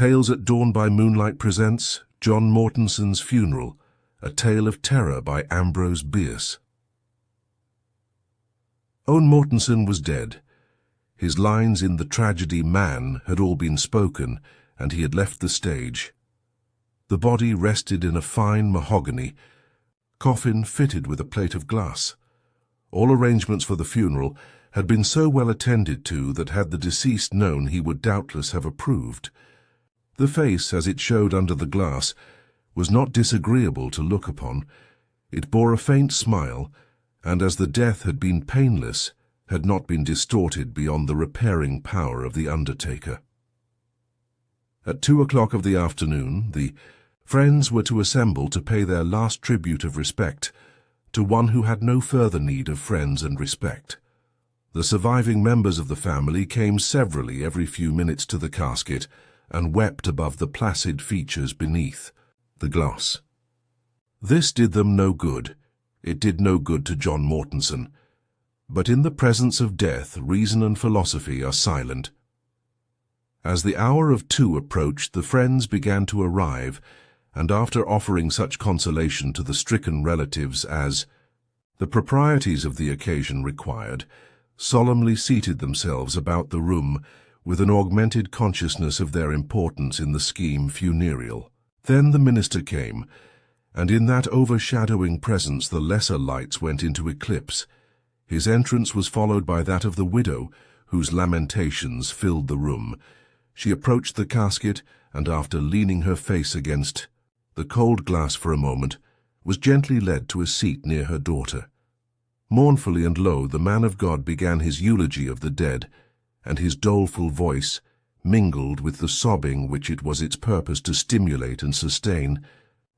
Tales at Dawn by Moonlight presents John Mortonson's Funeral, a Tale of Terror by Ambrose Bierce. Owen Mortonson was dead. His lines in the tragedy Man had all been spoken, and he had left the stage. The body rested in a fine mahogany coffin fitted with a plate of glass. All arrangements for the funeral had been so well attended to that had the deceased known he would doubtless have approved. The face, as it showed under the glass, was not disagreeable to look upon. It bore a faint smile, and as the death had been painless, had not been distorted beyond the repairing power of the undertaker. At 2 o'clock of the afternoon, the friends were to assemble to pay their last tribute of respect to one who had no further need of friends and respect. The surviving members of the family came severally every few minutes to the casket and wept above the placid features beneath the glass. This did them no good. It did no good to John Mortonson. But in the presence of death, reason and philosophy are silent. As the hour of 2 approached, the friends began to arrive, and after offering such consolation to the stricken relatives as the proprieties of the occasion required, solemnly seated themselves about the room with an augmented consciousness of their importance in the scheme funereal. Then the minister came, and in that overshadowing presence the lesser lights went into eclipse. His entrance was followed by that of the widow, whose lamentations filled the room. She approached the casket, and after leaning her face against the cold glass for a moment, was gently led to a seat near her daughter. Mournfully and low the man of God began his eulogy of the dead, and his doleful voice, mingled with the sobbing which it was its purpose to stimulate and sustain,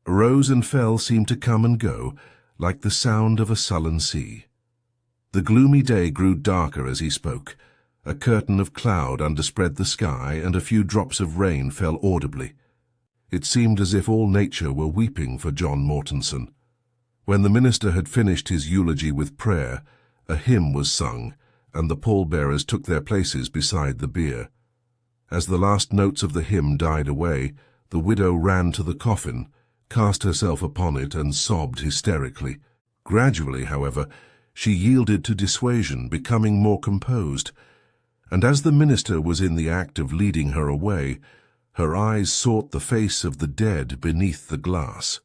rose and fell, seemed to come and go, like the sound of a sullen sea. The gloomy day grew darker as he spoke. A curtain of cloud underspread the sky, and a few drops of rain fell audibly. It seemed as if all nature were weeping for John Mortonson. When the minister had finished his eulogy with prayer, a hymn was sung, and the pallbearers took their places beside the bier. As the last notes of the hymn died away, the widow ran to the coffin, cast herself upon it, and sobbed hysterically. Gradually, however, she yielded to dissuasion, becoming more composed, and as the minister was in the act of leading her away, her eyes sought the face of the dead beneath the glass.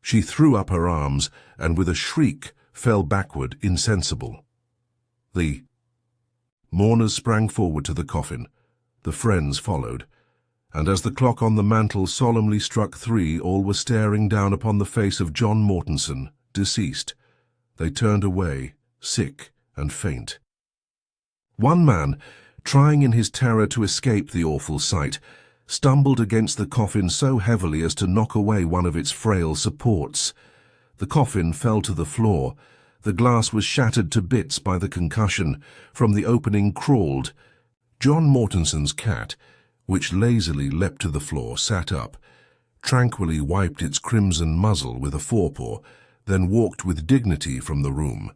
She threw up her arms, and with a shriek fell backward, insensible. The mourners sprang forward to the coffin. The friends followed, and as the clock on the mantel solemnly struck 3, all were staring down upon the face of John Mortonson, deceased. They turned away, sick and faint. One man, trying in his terror to escape the awful sight, stumbled against the coffin so heavily as to knock away one of its frail supports. The coffin fell to the floor. The glass was shattered to bits by the concussion. From the opening crawled John Mortonson's cat, which lazily leapt to the floor, sat up, tranquilly wiped its crimson muzzle with a forepaw, then walked with dignity from the room.